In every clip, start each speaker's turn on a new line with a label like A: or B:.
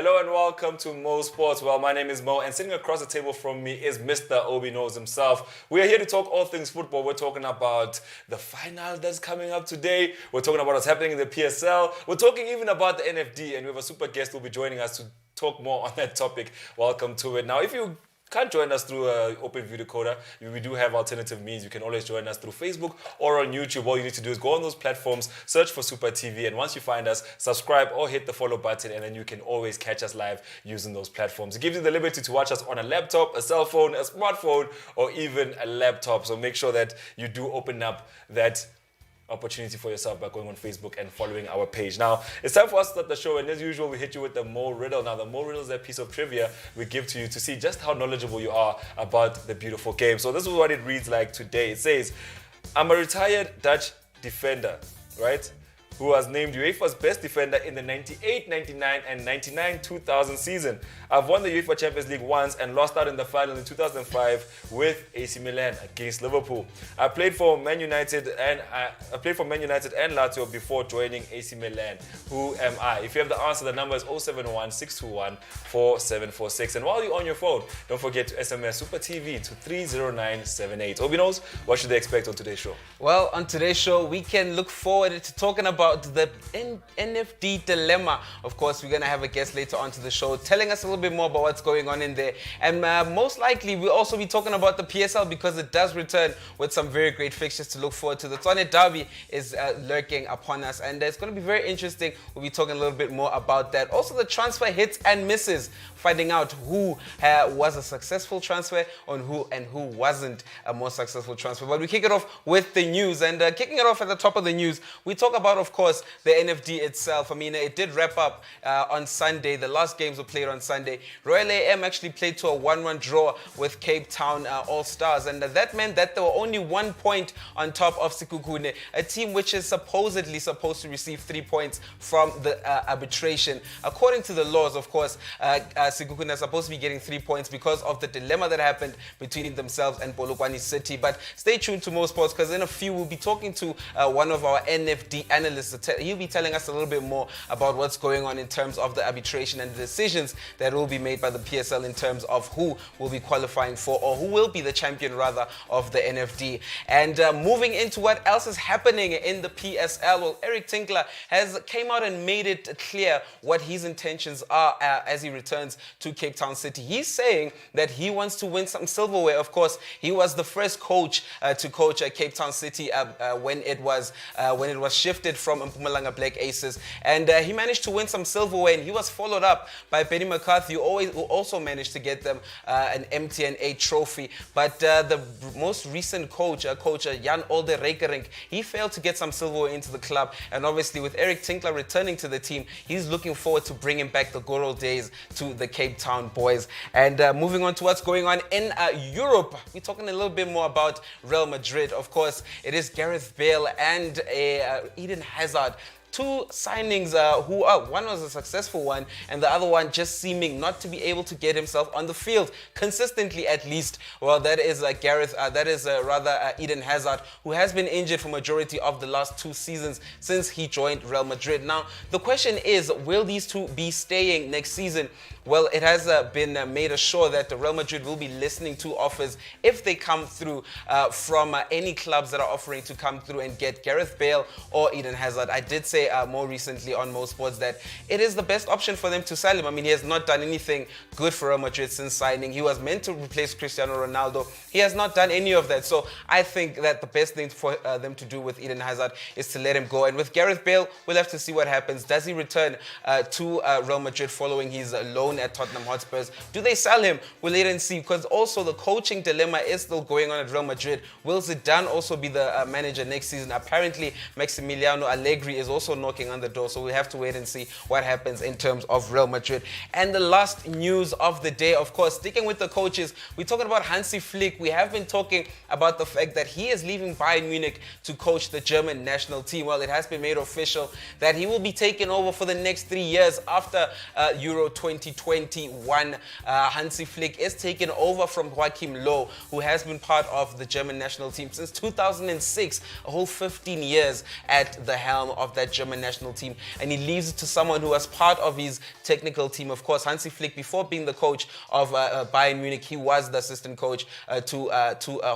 A: Hello and welcome to Mo Sports. Well, my name is Mo, and sitting across the table from me is Mr. OB.KNOWS himself. We are here to talk all things football. We're talking about the final that's coming up today. We're talking about what's happening in the PSL. We're talking even about the NFD, and we have a super guest who will be joining us to talk more on that topic. Welcome to it. Now, if you can't join us through Open View Decoder, we do have alternative means. You can always join us through Facebook or on YouTube. All you need to do is go on those platforms, search for Super TV, and once you find us, subscribe or hit the follow button, and then you can always catch us live using those platforms. It gives you the liberty to watch us on a laptop, a cell phone, a smartphone, or even a laptop. So make sure that you do open up that opportunity for yourself by going on Facebook and following our page. Now, it's time for us to start the show, and as usual, we hit you with the Mo Riddle. Now, the Mo Riddle is that piece of trivia we give to you to see just how knowledgeable you are about the beautiful game. So this is what it reads like today. It says, I'm a retired Dutch defender, right, who was named UEFA's best defender in the 98-99 and 99-2000 season. I've won the UEFA Champions League once and lost out in the final in 2005 with AC Milan against Liverpool. I played for Man United and Lazio before joining AC Milan. Who am I? If you have the answer, the number is 071-621-4746. And while you're on your phone, don't forget to SMS Super TV to 30978. Obi knows, what should they expect on today's show?
B: Well, on today's show, we can look forward to talking about the NFD dilemma. Of course, we're going to have a guest later on to the show telling us a little bit more about what's going on in there. And most likely, we'll also be talking about the PSL because it does return with some very great fixtures to look forward to. The Tshwane Derby is lurking upon us, and it's going to be very interesting. We'll be talking a little bit more about that. Also, the transfer hits and misses, finding out who was a successful transfer and who wasn't a more successful transfer. But we kick it off with the news, and kicking it off at the top of the news, we talk about, of course, the NFD itself. I mean, it did wrap up on Sunday. The last games were played on Sunday. Royal AM actually played to a 1-1 draw with Cape Town All Stars, and that meant that there were only 1 point on top of Sekhukhune, a team which is supposedly supposed to receive 3 points from the arbitration. According to the laws, of course, Sekhukhune is supposed to be getting 3 points because of the dilemma that happened between themselves and Polokwane City. But stay tuned to Mo Sports, because in a few we'll be talking to one of our NFD analysts. He'll be telling us a little bit more about what's going on in terms of the arbitration and the decisions that will be made by the PSL in terms of who will be qualifying for, or who will be the champion rather, of the NFD. And moving into what else is happening in the PSL, well, Eric Tinkler has came out and made it clear what his intentions are as he returns to Cape Town City. He's saying that he wants to win some silverware. Of course, he was the first coach to coach Cape Town City when it was shifted from Mpumalanga Black Aces, and he managed to win some silverware, and he was followed up by Benny McCarthy, who also managed to get them an MTN8 trophy. But the most recent coach, Jan Olde Rekerink, he failed to get some silverware into the club, and obviously with Eric Tinkler returning to the team, he's looking forward to bringing back the good old days to the Cape Town boys. And moving on to what's going on in Europe, we're talking a little bit more about Real Madrid. Of course, it is Gareth Bale and Eden Hazard. Two signings one was a successful one, and the other one just seeming not to be able to get himself on the field consistently, at least. Well, that is Eden Hazard, who has been injured for majority of the last 2 seasons since he joined Real Madrid. Now, the question is, will these two be staying next season? Well, it has been made assured that Real Madrid will be listening to offers if they come through from any clubs that are offering to come through and get Gareth Bale or Eden Hazard. I did say more recently on Mo Sports that it is the best option for them to sell him. I mean, he has not done anything good for Real Madrid since signing. He was meant to replace Cristiano Ronaldo. He has not done any of that. So I think that the best thing for them to do with Eden Hazard is to let him go. And with Gareth Bale, we'll have to see what happens. Does he return to Real Madrid following his loan at Tottenham Hotspurs? Do they sell him? We'll wait and see, because also the coaching dilemma is still going on at Real Madrid. Will Zidane also be the manager next season? Apparently, Maximiliano Allegri is also knocking on the door, so we have to wait and see what happens in terms of Real Madrid. And the last news of the day, of course, sticking with the coaches, we're talking about Hansi Flick. We have been talking about the fact that he is leaving Bayern Munich to coach the German national team. Well, it has been made official that he will be taking over for the next 3 years after Euro 2021. Hansi Flick is taking over from Joachim Low, who has been part of the German national team since 2006, a whole 15 years at the helm of that German national team, and he leaves it to someone who was part of his technical team. Of course, Hansi Flick, before being the coach of Bayern Munich, he was the assistant coach to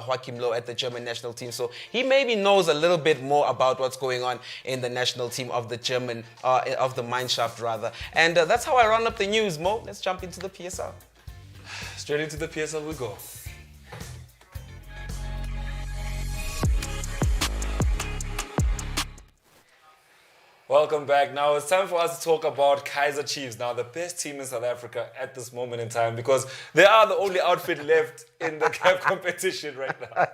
B: Joachim Low at the German national team. So he maybe knows a little bit more about what's going on in the national team of the German, of the Mineshaft rather. And that's how I round up the news, Mo. Let's jump into the PSL.
A: Straight into the PSL we go. Welcome back. Now it's time for us to talk about Kaizer Chiefs. Now the best team in South Africa at this moment in time, because they are the only outfit left in the CAF competition right now.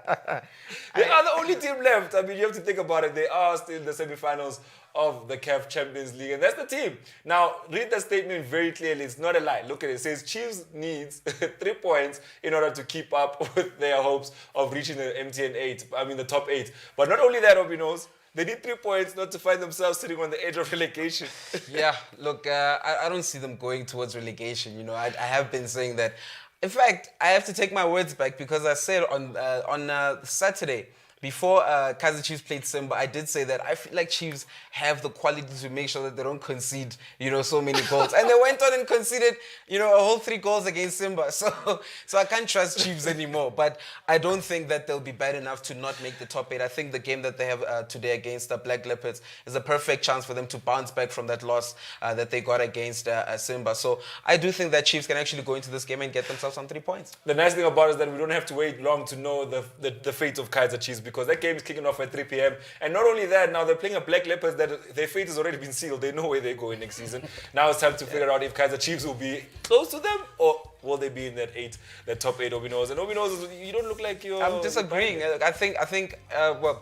A: They are the only team left. I mean, you have to think about it. They are still in the semi-finals of the CAF Champions League, and that's the team. Now, read the statement very clearly. It's not a lie. Look at it. It says Chiefs needs 3 points in order to keep up with their hopes of reaching the top 8. But not only that, Obi knows, they need 3 points not to find themselves sitting on the edge of relegation.
B: Yeah, look, I don't see them going towards relegation. You know, I have been saying that. In fact, I have to take my words back, because I said on Saturday, before Kaizer Chiefs played Simba, I did say that I feel like Chiefs have the quality to make sure that they don't concede, so many goals. And they went on and conceded, a whole 3 goals against Simba. So I can't trust Chiefs anymore. But I don't think that they'll be bad enough to not make the top 8. I think the game that they have today against the Black Leopards is a perfect chance for them to bounce back from that loss that they got against Simba. So I do think that Chiefs can actually go into this game and get themselves some 3 points.
A: The nice thing about it is that we don't have to wait long to know the fate of Kaizer Chiefs, because that game is kicking off at 3 p.m. And not only that, now they're playing a Black Leopards that their fate has already been sealed. They know where they're going next season. Now it's time to figure out if Kaizer Chiefs will be close to them, or will they be in that top 8, Obi knows. And Obi knows, you don't look like you're...
B: I'm disagreeing. I think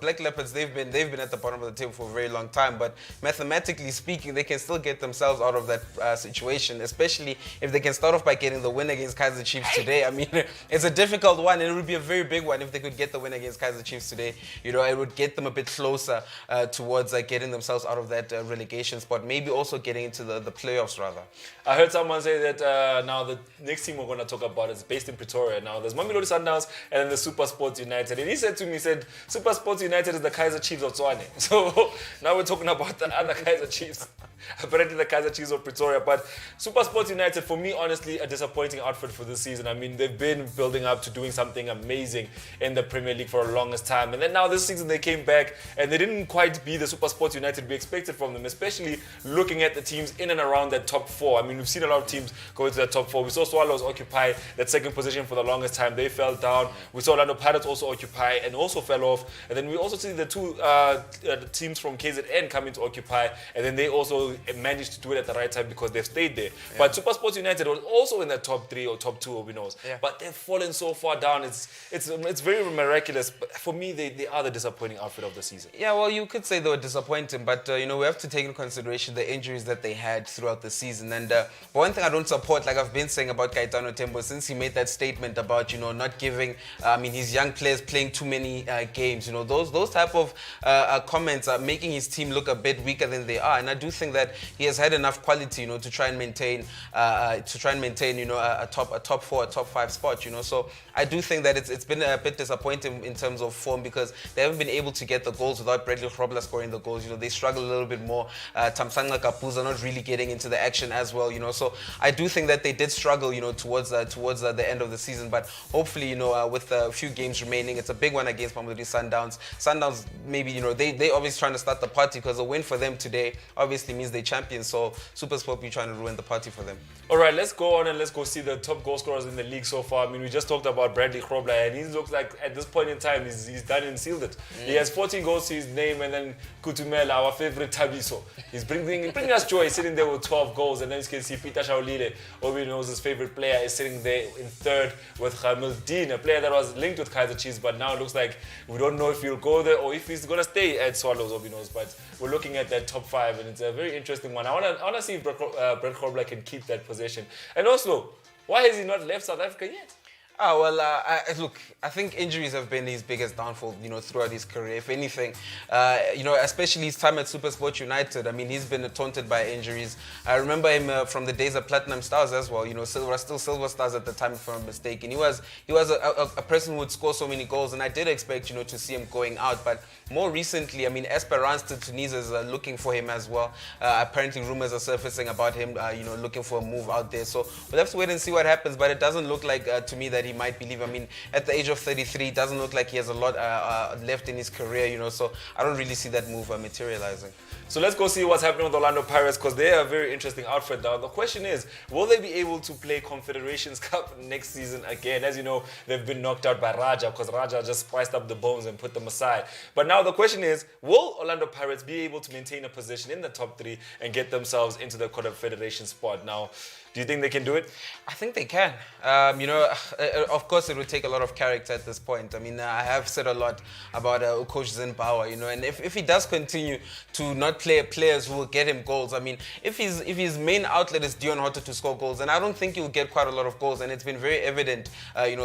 B: Black Leopards, they've been at the bottom of the table for a very long time, but mathematically speaking, they can still get themselves out of that situation, especially if they can start off by getting the win against Kaizer Chiefs today. I mean, it's a difficult one, and it would be a very big one if they could get the win against Kaizer Chiefs today. It would get them a bit closer towards getting themselves out of that relegation spot, maybe also getting into the playoffs rather.
A: I heard someone say that now the next team we're going to talk about is based in Pretoria. Now there's Mamelodi Sundowns and then the Super Sports United. And he said to me, Super Sports United is the Kaizer Chiefs of Tswane. So now we're talking about the other Kaizer Chiefs. Apparently the Kaizer Chiefs of Pretoria. But Super Sports United, for me, honestly, a disappointing outfit for this season. I mean, they've been building up to doing something amazing in the Premier League for a longest time. And then now this season they came back and they didn't quite be the Super Sports United we expected from them, especially looking at the teams in and around that top 4. I mean, we've seen a lot of teams go into that top 4. We saw Swallows occupy that second position for the longest time. They fell down. We saw Orlando Pirates also occupy and also fell off. And then we also see the 2 teams from KZN come into occupy, and then they also managed to do it at the right time because they've stayed there. Yeah. But Super Sports United was also in the top 3 or top 2, who knows. Yeah. But they've fallen so far down. It's very miraculous. But for me, they are the disappointing outfit of the season.
B: Yeah, well, you could say they were disappointing, but we have to take into consideration the injuries that they had throughout the season. And one thing I don't support, like I've been saying about Caetano Tembo since he made that statement about not giving his young players playing too many games. Those type of comments are making his team look a bit weaker than they are. And I do think that he has had enough quality, to try and maintain a top 4, a top 5 spot. So I do think that it's been a bit disappointing in terms of form, because they haven't been able to get the goals without Bradley Grobler scoring the goals. They struggle a little bit more. Tamsanga Kapuza not really getting into the action as well. So I do think that they did struggle, towards the end of the season. But hopefully, with a few games remaining, it's a big one against Mamelodi Sundowns. Sundowns, maybe, they obviously trying to start the party, because a win for them today obviously means they champions. So Super Sport be trying to ruin the party for them.
A: All right, let's go on and let's go see the top goal scorers in the league so far. I mean, we just talked about Bradley Grobler, and he looks like at this point in time he's done and sealed it. He has 14 goals to his name, and then Kutumela, our favorite Tabiso, he's bringing us joy. He's sitting there with 12 goals, and then you can see Peter Shaulile, Obi knows his favorite player, is sitting there in 3rd with Khamil Dean, a player that was linked with Kaizer Chiefs, but now it looks like we don't know if he'll go there or if he's going to stay at Swallows, Obi knows. But we're looking at that top 5, and it's a very interesting one. I want to see if Brett Grobler can keep that position. And also, why has he not left South Africa yet?
B: Well, look, I think injuries have been his biggest downfall, throughout his career. If anything, especially his time at SuperSport United. I mean, he's been taunted by injuries. I remember him from the days of Platinum Stars as well. Still Silver Stars at the time, if I'm not mistaken. He was a person who would score so many goals, and I did expect, to see him going out. But more recently, I mean, Esperance de Tunis is looking for him as well. Apparently, rumors are surfacing about him, looking for a move out there. So we'll have to wait and see what happens. But it doesn't look like, to me, that he might believe. I mean, at the age of 33, it doesn't look like he has a lot left in his career, so I don't really see that move materializing.
A: So let's go see what's happening with Orlando Pirates, because they are a very interesting outfit now. The question is, will they be able to play Confederations Cup next season again? As you know, they've been knocked out by Raja, because Raja just spiced up the bones and put them aside. But now the question is, will Orlando Pirates be able to maintain a position in the top 3 and get themselves into the Confederation spot? Now, do you think they can do it?
B: I think they can. Of course, it would take a lot of character at this point. I mean, I have said a lot about Coach Zimbauer, and if he does continue to not play players who will get him goals, I mean, if his main outlet is Dion Hotto to score goals, then I don't think he'll get quite a lot of goals. And it's been very evident,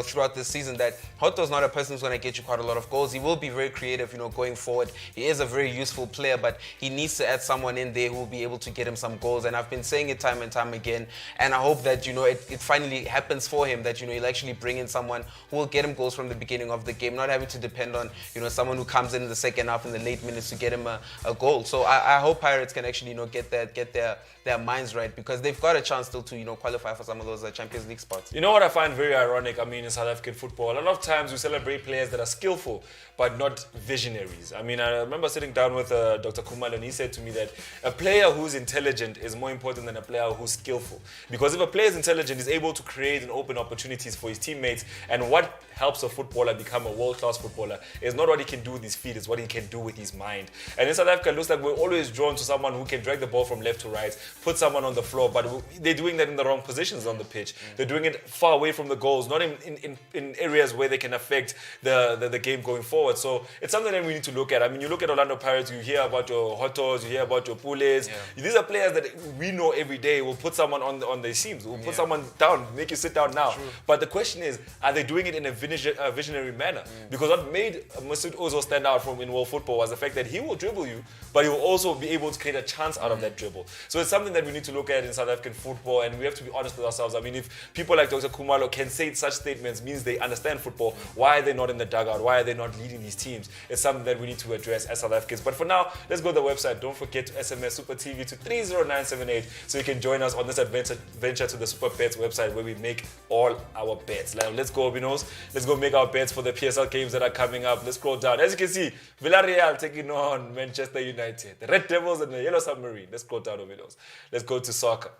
B: throughout this season that Hotto's not a person who's going to get you quite a lot of goals. He will be very creative, going forward. He is a very useful player, but he needs to add someone in there who will be able to get him some goals. And I've been saying it time and time again. And I hope that, it finally happens for him, that, he'll actually bring in someone who will get him goals from the beginning of the game, not having to depend on, someone who comes in the second half in the late minutes to get him a goal. So I hope Pirates can actually, get their minds right, because they've got a chance still to, qualify for some of those Champions League spots.
A: You know what I find very ironic, I mean, in South African football, a lot of times we celebrate players that are skillful, but not visionaries. I mean, I remember sitting down with Dr. Kumalo, and he said to me that a player who's intelligent is more important than a player who's skillful. Because if a player is intelligent, he's able to create and open opportunities for his teammates. And what helps a footballer become a world-class footballer is not what he can do with his feet, it's what he can do with his mind. And in South Africa, it looks like we're always drawn to someone who can drag the ball from left to right, put someone on the floor, but they're doing that in the wrong positions on the pitch. They're doing it far away from the goals, not in areas where they can affect the game going forward. So it's something that we need to look at. I mean, you look at Orlando Pirates, you hear about your Hottos, you hear about your Pules. Yeah. These are players that we know every day will put someone on their seams, will put someone down, make you sit down now. True. But the question is, are they doing it in a visionary manner? Because what made Mesut Ozil stand out in world football was the fact that he will dribble you, but he will also be able to create a chance out of that dribble. So it's something that we need to look at in South African football, and we have to be honest with ourselves. I mean, if people like Dr. Kumalo can say such statements, means they understand football. Why are they not in the dugout? Why are they not leading these teams? It's something that we need to address as South Africans. But for now, let's go to the website. Don't forget to SMS Super TV to 30978 so you can join us on this adventure to the Super Bets website, where we make all our bets. Now, let's go, OB.KNOWS. Let's go make our bets for the PSL games that are coming up. Let's scroll down. As you can see, Villarreal taking on Manchester United. The Red Devils and the Yellow Submarine. Let's scroll down, OB.KNOWS. Let's go to soccer.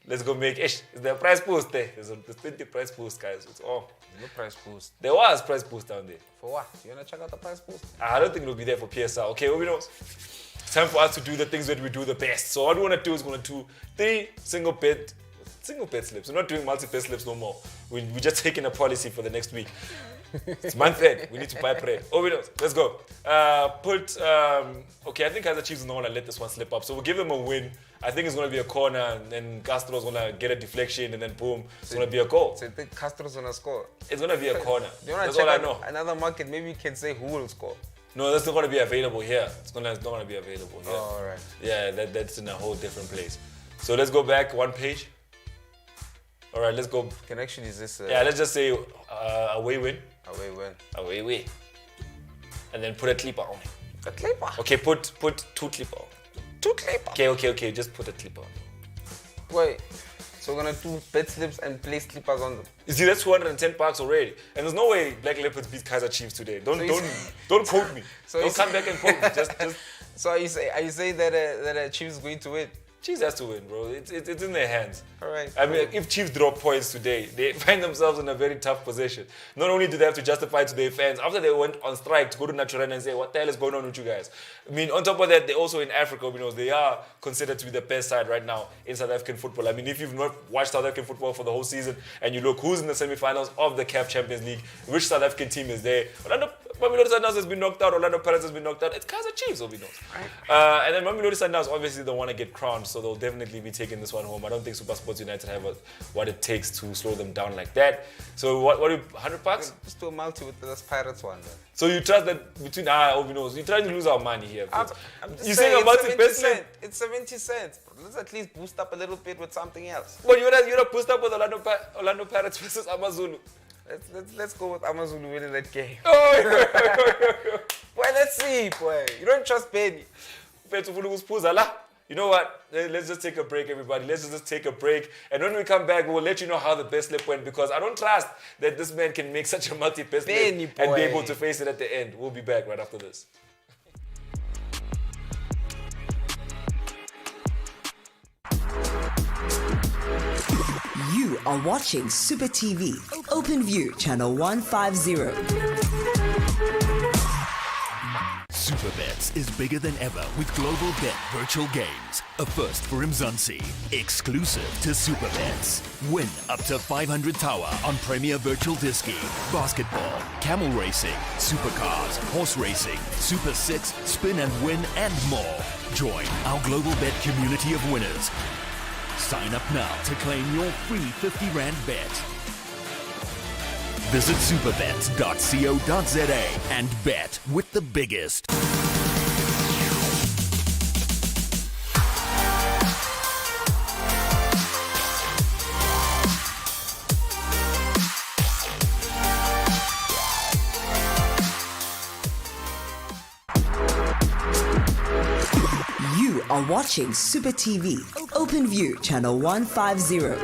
A: Let's go make... Is there a price boost there? There's 20 price boost, guys. There's no
B: price boost.
A: There was price boost down there.
B: For what? You want to check out the price boost?
A: I don't think it'll be there for PSL. Okay, OB.KNOWS. It's time for us to do the things that we do the best. So what we want to do is going to do 3 single bet slips. We're not doing multi-bet slips no more. We're just taking a policy for the next week. It's month end. We need to buy bread. OB.KNOWS. Let's go. Okay, I think Kaizer Chiefs is not going to let this one slip up. So we'll give them a win. I think it's going to be a corner, and then Castro's going to get a deflection, and then boom, it's going to be a goal.
B: So you think Castro's going to score?
A: It's going to be a corner.
B: That's all I know. Another market, maybe you can say who will score.
A: No, that's not going to be available here. It's not going to be available here.
B: Oh, all right.
A: Yeah, that's in a whole different place. So let's go back one page. All right, let's go.
B: Can actually is this?
A: Yeah, let's just say away win.
B: Away win.
A: Away win. And then put a clipper on it.
B: A clipper?
A: Okay, put 2 clipper on.
B: 2 clipper?
A: Okay. Just put a clipper on.
B: Wait. So we're going to do bet slips and place clippers on them?
A: You see, that's 210 bucks already. And there's no way Black Leopards beat Kaizer Chiefs today. Don't quote me. So don't come back and quote me. Just.
B: So are you saying that Chiefs is going to win?
A: Chiefs has to win, bro. It's in their hands.
B: All right.
A: I mean, if Chiefs drop points today, they find themselves in a very tough position. Not only do they have to justify to their fans, after they went on strike to go to Naturena and say, what the hell is going on with you guys? I mean, on top of that, they're also in Africa, they are considered to be the best side right now in South African football. I mean, if you've not watched South African football for the whole season and you look who's in the semi-finals of the CAF Champions League, which South African team is there? Mamelodi Sundowns has been knocked out. Orlando Pirates has been knocked out. It's Kaizer Chiefs, OB knows. Right. And then Mamelodi Sundowns obviously don't want to get crowned, so they'll definitely be taking this one home. I don't think Super Sports United have what it takes to slow them down like that. So what do you, 100 bucks?
B: Just do a multi with this Pirates one. Then.
A: So you trust that between OB knows, you're trying to lose our money here.
B: I'm just
A: you
B: saying
A: saying a multi best
B: it's 70 cents. Let's at least boost up a little bit with something else.
A: Well, you're not boost up with Orlando Pirates versus Amazulu.
B: Let's go with Amazulu winning that game.
A: Oh,
B: boy, let's see, boy. You don't trust Benny.
A: You know what? Let's just take a break, everybody. Let's just take a break. And when we come back, we'll let you know how the best slip went, because I don't trust that this man can make such a multi-best slip and be able to face it at the end. We'll be back right after this.
C: You are watching Super TV, Open View, channel 150.
D: Superbets is bigger than ever with Global Bet virtual games. A first for Mzansi. Exclusive to Superbets. Win up to 500 tower on Premier Virtual Disky, basketball, camel racing, supercars, horse racing, Super 6, spin and win, and more. Join our Global Bet community of winners. Sign up now to claim your free 50 Rand bet. Visit superbets.co.za and bet with the biggest.
C: You are watching Super TV, Open View, channel 150.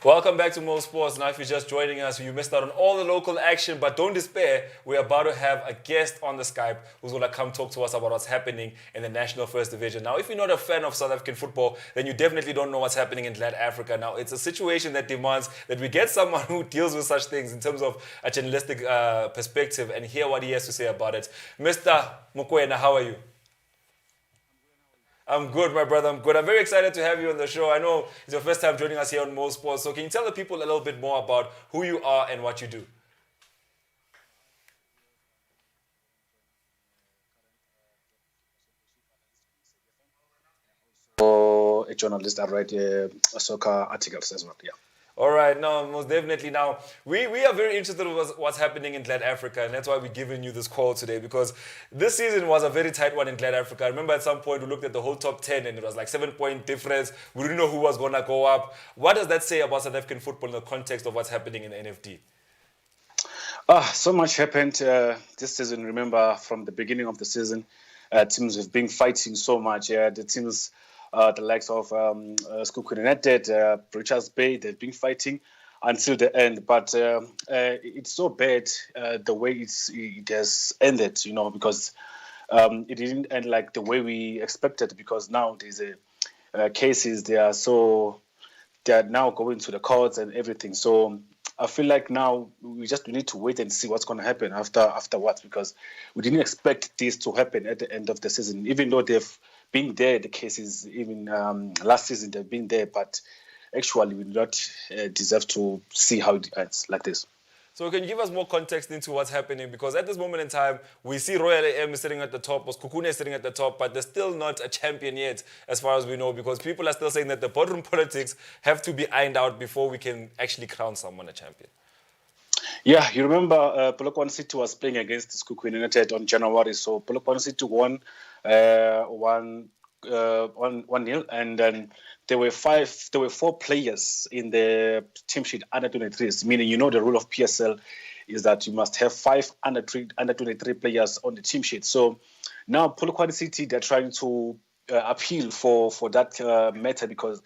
A: Welcome back to Mo Sports. Now, if you're just joining us, you missed out on all the local action, but don't despair. We're about to have a guest on the Skype who's going to come talk to us about what's happening in the National First Division. Now, if you're not a fan of South African football, then you definitely don't know what's happening in South Africa. Now, it's a situation that demands that we get someone who deals with such things in terms of a journalistic perspective and hear what he has to say about it. Mr. Mokoena, how are you? I'm good, my brother. I'm good. I'm very excited to have you on the show. I know it's your first time joining us here on Mo Sports. So can you tell the people a little bit more about who you are and what you do?
E: Or a journalist, I write soccer articles as well. Yeah.
A: All right, no, most definitely. Now, we are very interested in what's happening in South Africa, and that's why we're giving you this call today, because this season was a very tight one in South Africa. I remember at some point we looked at the whole top 10, and it was like 7-point difference. We didn't know who was going to go up. What does that say about South African football in the context of what's happening in the NFD?
E: So much happened this season. Remember, from the beginning of the season, teams have been fighting so much. The teams... the likes of Skukun United, Richards Bay, they've been fighting until the end. But it's so bad the way it has ended, because it didn't end like the way we expected, because now there's cases, they are now going to the courts and everything. So I feel like now we need to wait and see what's going to happen afterwards, because we didn't expect this to happen at the end of the season, even though they've been there, the cases, even last season, they've been there, but actually we do not deserve to see how it ends like this.
A: So can you give us more context into what's happening? Because at this moment in time, we see Royal AM is sitting at the top, or Skukune is sitting at the top, but they're still not a champion yet, as far as we know, because people are still saying that the boardroom politics have to be ironed out before we can actually crown someone a champion.
E: Yeah, you remember Polokwane City was playing against Skukune United on January, so Polokwane City won 1-0, and then there were 4 players in the team sheet under 23s, meaning the rule of PSL is that you must have 5 under 23 players on the team sheet. So now Polokwane City, they're trying to appeal for that matter, because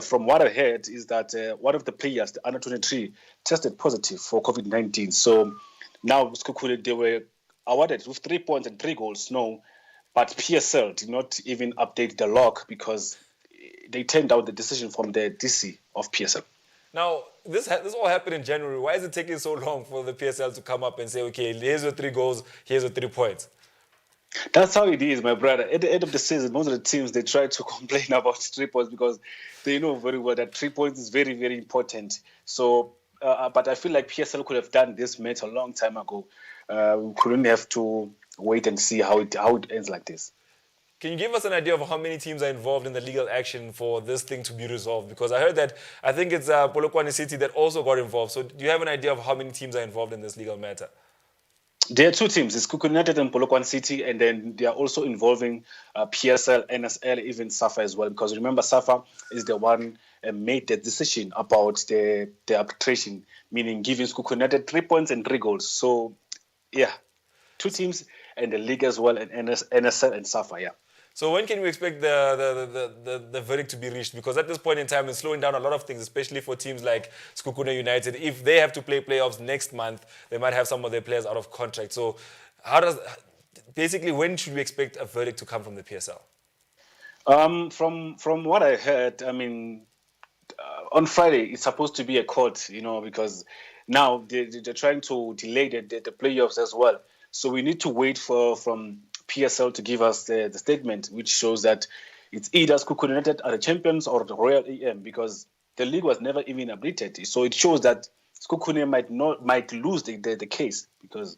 E: from what I heard is that one of the players, the under 23, tested positive for COVID-19. So now Skukune, they were awarded with 3 points and 3 goals. No, but PSL did not even update the log, because they turned down the decision from the DC of PSL.
A: Now, this all happened in January. Why is it taking so long for the PSL to come up and say, okay, here's your 3 goals, here's your 3 points?
E: That's how it is, my brother. At the end of the season, most of the teams, they try to complain about 3 points because they know very well that 3 points is very, very important. So, but I feel like PSL could have done this match a long time ago. We couldn't have to wait and see how it ends like this.
A: Can you give us an idea of how many teams are involved in the legal action for this thing to be resolved? Because I heard that, I think it's Polokwane City that also got involved. So do you have an idea of how many teams are involved in this legal matter?
E: There are two teams. It's Cuckoo United and Polokwane City, and then they are also involving PSL, NSL, even SAFA as well. Because remember, SAFA is the one made the decision about the arbitration, meaning giving Cuckoo United 3 points and 3 goals. So, yeah, two teams and the league as well, and NSL and SAFA, yeah.
A: So when can we expect the verdict to be reached? Because at this point in time, it's slowing down a lot of things, especially for teams like Skukuna United. If they have to play playoffs next month, they might have some of their players out of contract. So basically, when should we expect a verdict to come from the PSL?
E: From what I heard, I mean, on Friday, it's supposed to be a court, because now they're trying to delay the playoffs as well. So we need to wait from PSL to give us the statement, which shows that it's either Skukuna United are the champions or the Royal AM, because the league was never even arbitred. So it shows that Skukuna might lose the case, because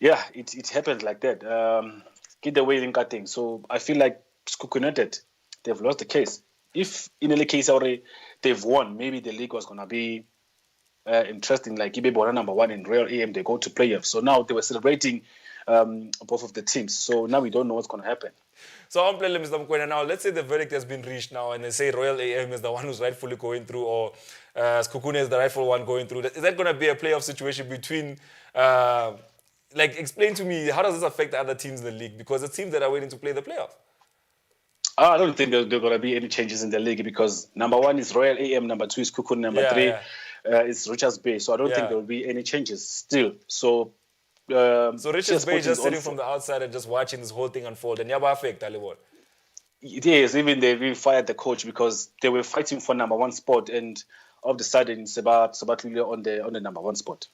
E: it happens like that. Get the way in cutting. So I feel like Skukuna United, they've lost the case. If in any case already they've won, maybe the league was gonna be interesting. Like Ibe Bona number 1 in Royal AM, they go to playoffs. So now they were celebrating both of the teams. So now we don't know what's going to happen.
A: So I'm playing Mr. Mokoena now. Let's say the verdict has been reached now and they say Royal AM is the one who's rightfully going through, or Skukuna is the rightful one going through. Is that going to be a playoff situation between... explain to me, how does this affect the other teams in the league? Because it seems that are waiting to play the playoff.
E: I don't think there are going to be any changes in the league, because number 1 is Royal AM, number 2 is Skukuna, number 3 is Richards Bay. So I don't think there will be any changes still. So
A: Richards Bay just sitting from the outside and just watching this whole thing unfold, and never affect Alibor.
E: Yes, even they fired the coach because they were fighting for number 1 spot, and all of a sudden Sabat on the number 1 spot.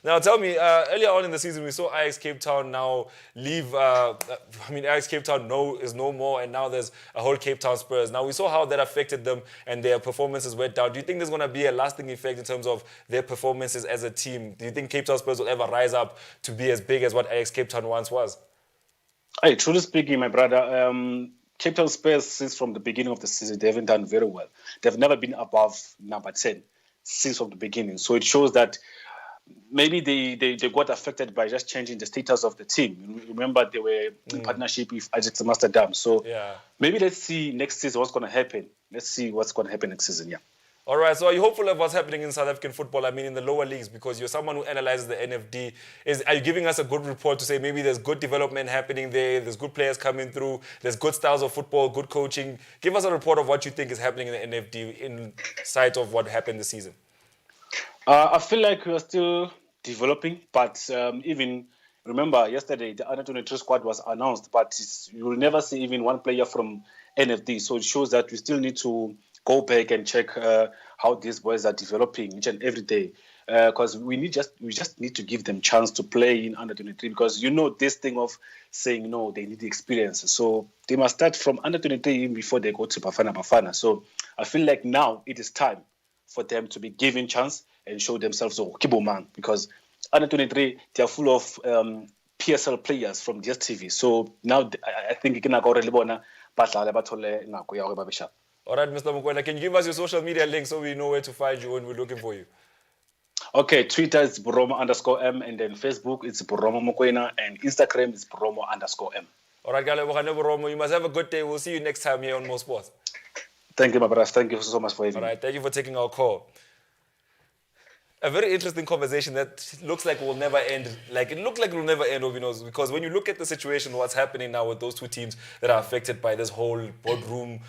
A: Now tell me, earlier on in the season we saw Ajax Cape Town now leave. Ajax Cape Town is no more, and now there's a whole Cape Town Spurs. Now we saw how that affected them and their performances went down. Do you think there's going to be a lasting effect in terms of their performances as a team? Do you think Cape Town Spurs will ever rise up to be as big as what Ajax Cape Town once was?
E: Hey, truly speaking, my brother, Cape Town Spurs, since from the beginning of the season, they haven't done very well. They've never been above number 10 since from the beginning. So it shows that maybe they got affected by just changing the status of the team. Remember, they were in partnership with Ajax Amsterdam. So maybe let's see next season what's going to happen. Let's see what's going to happen next season, yeah.
A: All right, so are you hopeful of what's happening in South African football? I mean, in the lower leagues, because you're someone who analyzes the NFD. Are you giving us a good report to say maybe there's good development happening there's good players coming through, there's good styles of football, good coaching? Give us a report of what you think is happening in the NFD in sight of what happened this season.
E: I feel like we are still developing, but even remember yesterday the under 23 squad was announced, but you will never see even one player from NFD. So it shows that we still need to go back and check how these boys are developing each and every day, because we just need to give them chance to play in under 23, because this thing of saying no, they need the experience. So they must start from under 23 even before they go to Bafana. So I feel like now it is time for them to be given chance and show themselves man, because under 23 they are full of PSL players from DStv. So now I think you can go relibona.
A: All right, Mr. Mokoena, can you give us your social media link so we know where to find you when we're looking for you?
E: Okay, Twitter is Boromo_M, and then Facebook it's Boromo Mokoena, and Instagram is Boromo_M.
A: All right, Boromo, you must have a good day. We'll see you next time here on Mo Sports.
E: Thank you, my brother. Thank you so much for having me.
A: All right, thank you for taking our call. A very interesting conversation that looks like will never end. It looked like it will never end, OB.KNOWS, because when you look at the situation, what's happening now with those two teams that are affected by this whole boardroom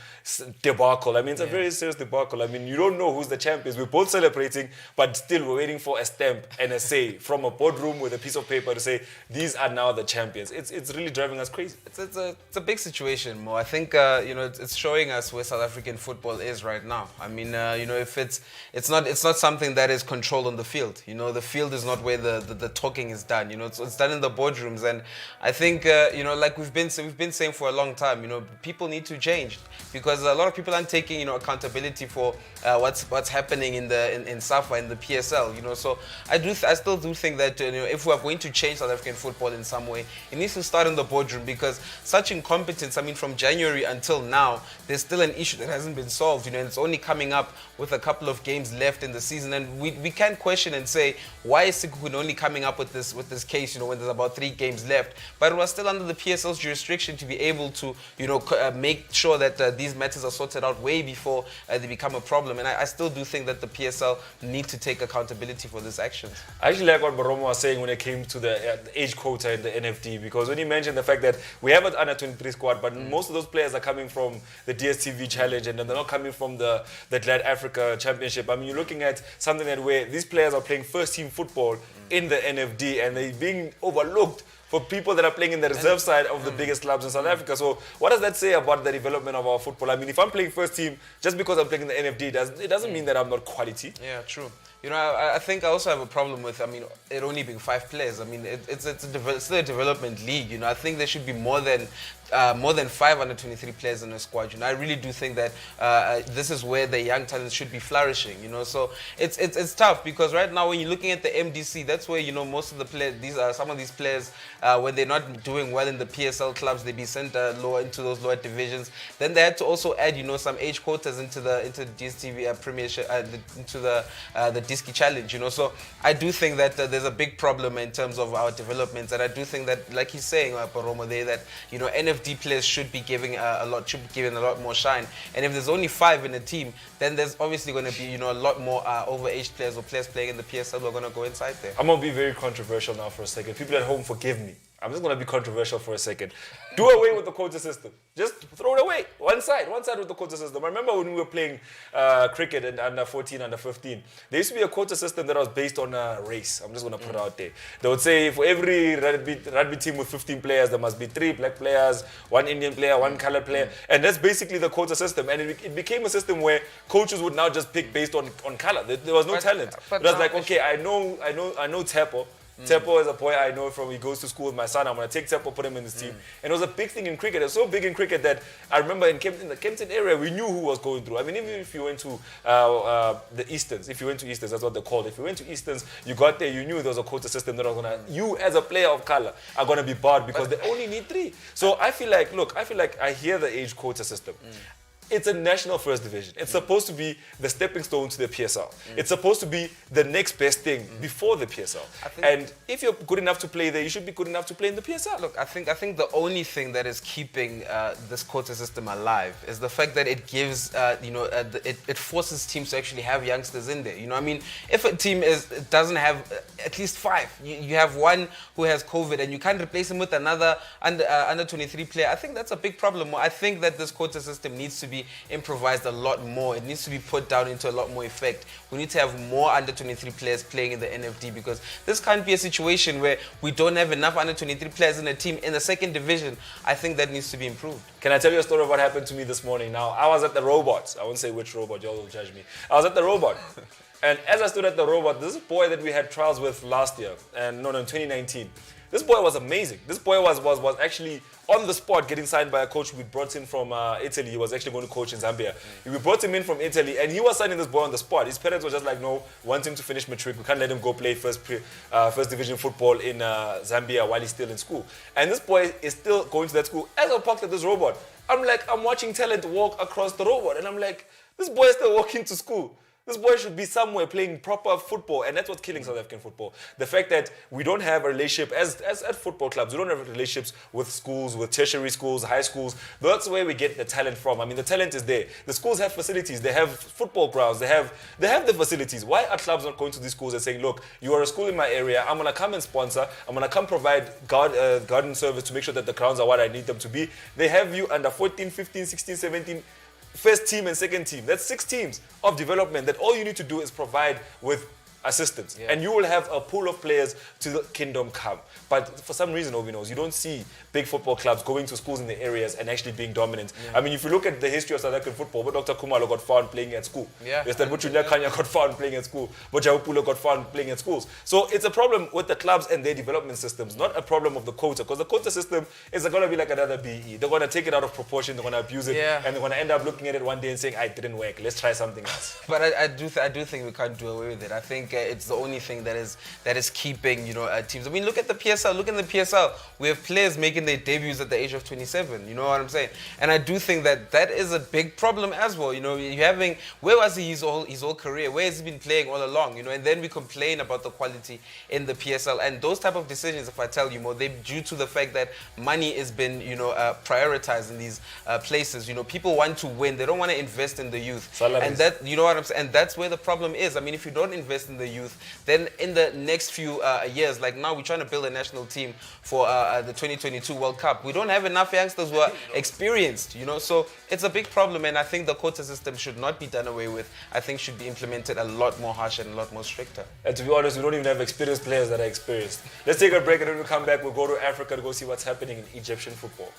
A: debacle. I mean, it's a very serious debacle. I mean, you don't know who's the champions. We're both celebrating, but still we're waiting for a stamp and a say from a boardroom with a piece of paper to say, these are now the champions. It's really driving us crazy.
B: It's a big situation, Mo. I think, it's showing us where South African football is right now. I mean, if it's not something that is controlled football on the field. You know, the field is not where the talking is done. You know, it's done in the boardrooms. And I think, you know, like we've been saying for a long time, you know, people need to change because a lot of people aren't taking, you know, accountability for what's happening in SAFA, in the PSL. You know, so I still do think that, you know, if we are going to change South African football in some way, it needs to start in the boardroom because such incompetence, I mean, from January until now, there's still an issue that hasn't been solved, you know, and it's only coming up with a couple of games left in the season, and we can question and say, why is Sekhukhune only coming up with this case, you know, when there's about 3 games left? But it was still under the PSL's jurisdiction to be able to, you know, make sure that these matters are sorted out way before they become a problem, and I still do think that the PSL need to take accountability for these actions.
A: I actually like what Baromo was saying when it came to the age quota in the NFD, because when he mentioned the fact that we have an under 23 squad, but most of those players are coming from the DSTV Challenge and they're not coming from the Glad Africa Championship. I mean, you're looking at something that where these players are playing first team football in the NFD and they're being overlooked for people that are playing in the reserve side of the biggest clubs in South Africa. So what does that say about the development of our football? I mean, if I'm playing first team, just because I'm playing in the NFD, it doesn't mean that I'm not quality.
B: Yeah, true. You know, I think I also have a problem with, I mean, it only being 5 players. I mean, it's still a development league, you know. I think there should be more than 5 under 23 players in a squad. You know, I really do think that this is where the young talents should be flourishing. You know, so it's tough because right now when you're looking at the MDC, that's where, you know, most of the players, some of these players, when they're not doing well in the PSL clubs, they be sent lower into those lower divisions. Then they had to also add, you know, some age quotas into DSTV Premiership, into the Diski Challenge. You know, so I do think that there's a big problem in terms of our developments, and I do think that, like he's saying, Paromo there, that, you know, NFD players should be given a lot more shine. And if there's only 5 in a team, then there's obviously going to be, you know, a lot more overaged players or players playing in the PSL who are going to go inside there.
A: I'm going to be very controversial now for a second. People at home, forgive me. I'm just going to be controversial for a second. Do away with the quota system. Just throw it away. One side with the quota system. I remember when we were playing cricket in under 14, under 15, there used to be a quota system that was based on a race. I'm just going to put it out there. They would say for every rugby team with 15 players, there must be 3 black players, 1 Indian player, 1 colored player. And that's basically the quota system. And it became a system where coaches would now just pick based on color. There was no talent. It was like, okay, I know Tepo. Tepo is a boy I know from, he goes to school with my son. I'm going to take Tepo, put him in this team. And it was a big thing in cricket. It was so big in cricket that I remember in the Kempton area, we knew who was going through. I mean, even if you went to the Easterns, that's what they're called. If you went to Easterns, you got there, you knew there was a quota system that was going to, you as a player of color are going to be barred because they only need 3. So I feel like I hear the age quota system. It's a national first division. It's supposed to be the stepping stone to the PSL. It's supposed to be the next best thing before the PSL. And if you're good enough to play there, you should be good enough to play in the PSL.
B: Look, I think the only thing that is keeping this quota system alive is the fact that it gives, it forces teams to actually have youngsters in there. You know, I mean, if a team doesn't have at least 5, you have 1 who has COVID and you can't replace him with another under 23 player. I think that's a big problem. I think that this quota system needs to be improvised a lot more. It needs to be put down into a lot more effect. We need to have more under 23 players playing in the NFD because this can't be a situation where we don't have enough under 23 players in a team in the 2nd division. I think that needs to be improved.
A: Can I tell you a story of what happened to me this morning? Now, I was at the Robot. I won't say which robot, y'all will judge me. I was at the Robot. And as I stood at the Robot, this boy that we had trials with last year, in 2019, this boy was amazing. This boy was actually on the spot getting signed by a coach we brought in from Italy. He was actually going to coach in Zambia. We brought him in from Italy and he was signing this boy on the spot. His parents were just like, no, want him to finish matric. We can't let him go play first division football in Zambia while he's still in school. And this boy is still going to that school. As I parked at this Robot, I'm watching talent walk across the Robot and I'm like, this boy is still walking to school. This boy should be somewhere playing proper football, and that's what's killing South African football. The fact that we don't have a relationship, as at football clubs, we don't have relationships with schools, with tertiary schools, high schools. That's where we get the talent from. I mean, the talent is there. The schools have facilities. They have football grounds. They have the facilities. Why are clubs not going to these schools and saying, look, you are a school in my area. I'm going to come and sponsor. I'm going to come provide garden service to make sure that the grounds are what I need them to be. They have you under 14, 15, 16, 17, first team and second team. That's 6 teams of development that all you need to do is provide with assistants, and you will have a pool of players to the kingdom come. But for some reason, OB knows, you don't see big football clubs going to schools in the areas and actually being dominant. I mean, if you look at the history of South African football, but Dr. Kumalo got found playing at school. Yes, that Buchulia Kanya got found playing at school. But Jaupulo got found playing at schools. So it's a problem with the clubs and their development systems, not a problem of the quota, because the quota system is going to be like another BE. They're going to take it out of proportion, they're going to abuse it, and they're going to end up looking at it one day and saying, it didn't work, let's try something else.
B: But I do think we can't do away with it. I think it's the only thing that is keeping teams. I mean, look at the PSL. Look in the PSL. We have players making their debuts at the age of 27. You know what I'm saying? And I do think that is a big problem as well. You know, you're having, where was he his whole career? Where has he been playing all along? You know, and then we complain about the quality in the PSL. And those type of decisions, if I tell you more, they're due to the fact that money has been prioritized in these places. You know, people want to win. They don't want to invest in the youth.
A: Salaries.
B: And that, you know what I'm saying? And that's where the problem is. I mean, if you don't invest in the youth, then in the next few years, like now we're trying to build a national team for the 2022 World Cup. We don't have enough youngsters who are experienced, you know, so it's a big problem, and I think the quota system should not be done away with. I think should be implemented a lot more harsh and a lot more stricter.
A: And to be honest, we don't even have experienced players that are experienced. Let's take a break, and when we come back, we'll go to Africa to go see what's happening in Egyptian football.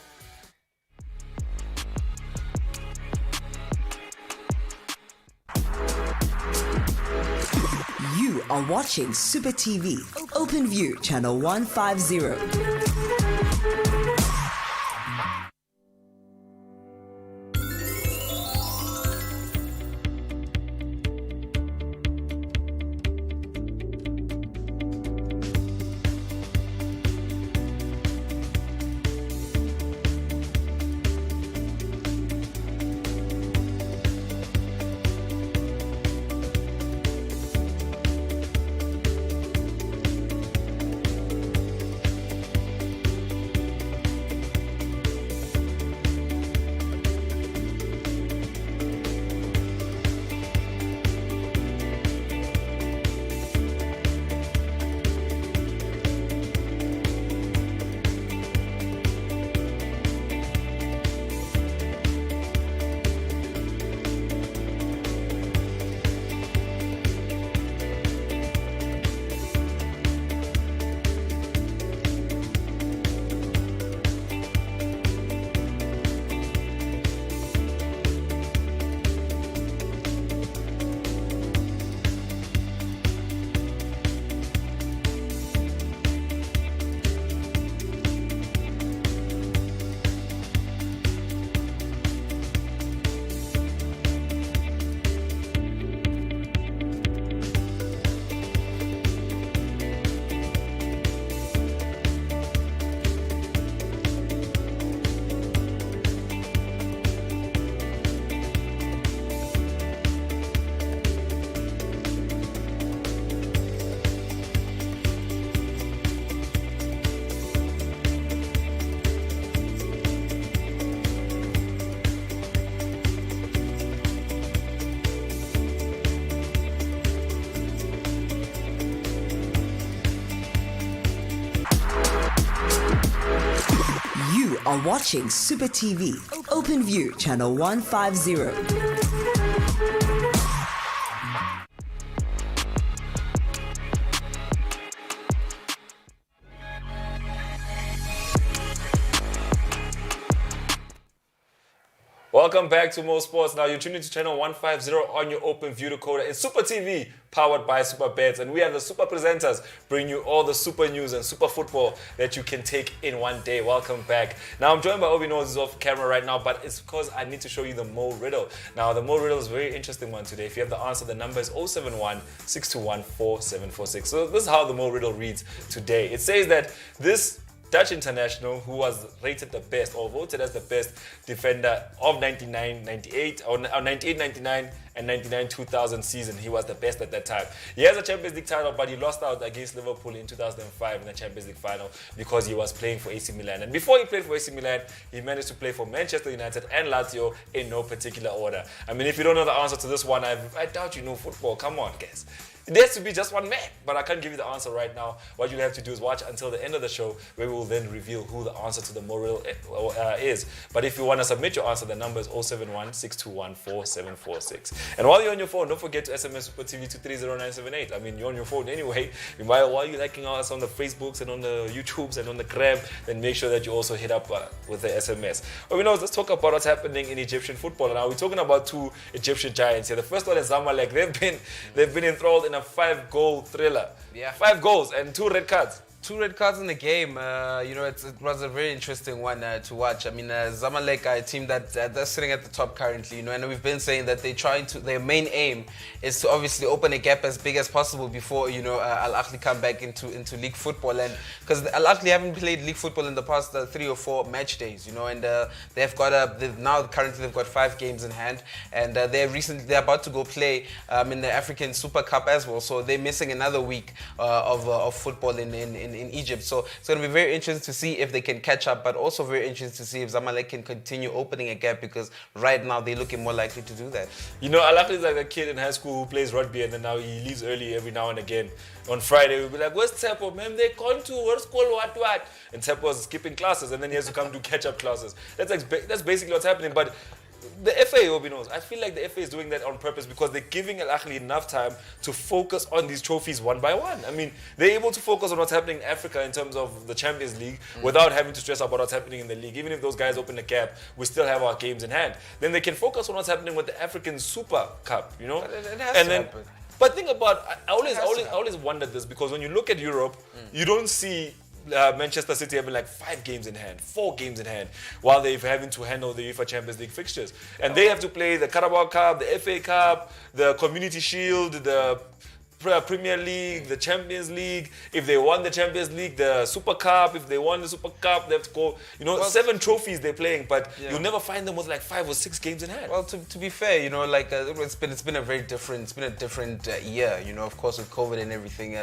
C: You are watching Super TV, Open View, channel 150. You are watching Super TV, Open View, channel 150.
A: Welcome back to Mo Sports. Now you're tuning to channel 150 on your Open View decoder. It's Super TV, powered by Super Bets, and we are the super presenters bringing you all the super news and super football that you can take in one day. Welcome back. Now I'm joined by OB.KNOWS, who's off camera right now, but it's because I need to show you the Mo riddle. Now the Mo riddle is a very interesting one today. If you have the answer, the number is 071-621-4746. So this is how the Mo riddle reads today. It says that this Dutch international, who was rated the best or voted as the best defender of 99-98 or 98-99 and 99-2000 season. He was the best at that time. He has a Champions League title, but he lost out against Liverpool in 2005 in the Champions League final because he was playing for AC Milan. And before he played for AC Milan, he managed to play for Manchester United and Lazio in no particular order. I mean, if you don't know the answer to this one, I doubt you know football. Come on, guys. There has to be just one man, but I can't give you the answer right now. What you have to do is watch until the end of the show, where we will then reveal who the answer to the moral is. But if you want to submit your answer, the number is 071-6214-746. And while you're on your phone, don't forget to SMS Super TV to 30978. I mean, you're on your phone anyway. While you're liking us on the Facebooks and on the YouTubes and on the Gram, then make sure that you also hit up with the SMS. But let's talk about what's happening in Egyptian football. Now, we're talking about two Egyptian giants here. The first one is Zamalek. They've been enthralled in a 5-goal thriller.
B: Yeah.
A: 5 goals and 2 red cards.
B: 2 red cards in the game. It was a very interesting one to watch. I mean, Zamalek are a team that's sitting at the top currently, and we've been saying that their main aim is to obviously open a gap as big as possible before, Al Ahly come back into league football. And because Al Ahly haven't played league football in the past 3 or 4 match days, and they've got currently 5 games in hand, and they're about to go play in the African Super Cup as well. So they're missing another week of football in Egypt. So it's going to be very interesting to see if they can catch up, but also very interesting to see if Zamalek can continue opening a gap, because right now they're looking more likely to do that.
A: Al Ahly is like a kid in high school who plays rugby and then now he leaves early every now and again. On Friday, we'll be like, where's Tsepo? Man, they gone to where's school, what? And Tsepo was skipping classes and then he has to come do catch-up classes. That's basically what's happening. But the FA, OB knows. I feel like the FA is doing that on purpose because they're giving Al Ahly enough time to focus on these trophies one by one. I mean, they're able to focus on what's happening in Africa in terms of the Champions League without having to stress about what's happening in the league. Even if those guys open a gap, we still have our games in hand. Then they can focus on what's happening with the African Super Cup,
B: But it has to happen.
A: But think about, I always wondered this, because when you look at Europe, you don't see Manchester City having 5 games in hand, 4 games in hand, while they're having to handle the UEFA Champions League fixtures. And they have to play the Carabao Cup, the FA Cup, the Community Shield, the Premier League, the Champions League. If they won the Champions League, the Super Cup. If they won the Super Cup, they have to go. 7 trophies they're playing, but you'll never find them with 5 or 6 games in hand.
B: Well, to be fair, it's been a different year. Of course, with COVID and everything,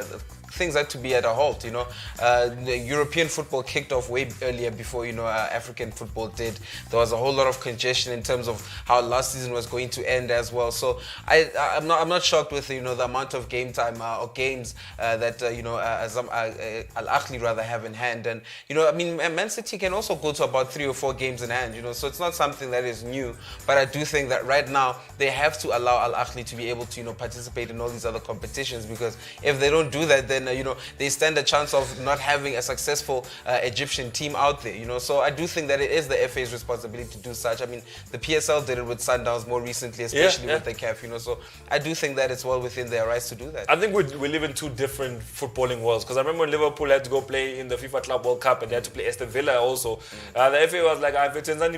B: things had to be at a halt. The European football kicked off way earlier before African football did. There was a whole lot of congestion in terms of how last season was going to end as well. So I'm not shocked with the amount of game time or games that Al Ahly rather have in hand. And Man City can also go to about 3 or 4 games in hand. So it's not something that is new. But I do think that right now they have to allow Al Ahly to be able to participate in all these other competitions, because if they don't do that, then they stand a chance of not having a successful Egyptian team out there. So I do think that it is the FA's responsibility to do such. I mean, the PSL did it with Sundowns more recently, especially with the CAF. So I do think that it's well within their rights to do that.
A: I think we live in 2 different footballing worlds, because I remember when Liverpool had to go play in the FIFA Club World Cup and they had to play Aston Villa also. The FA was like, I've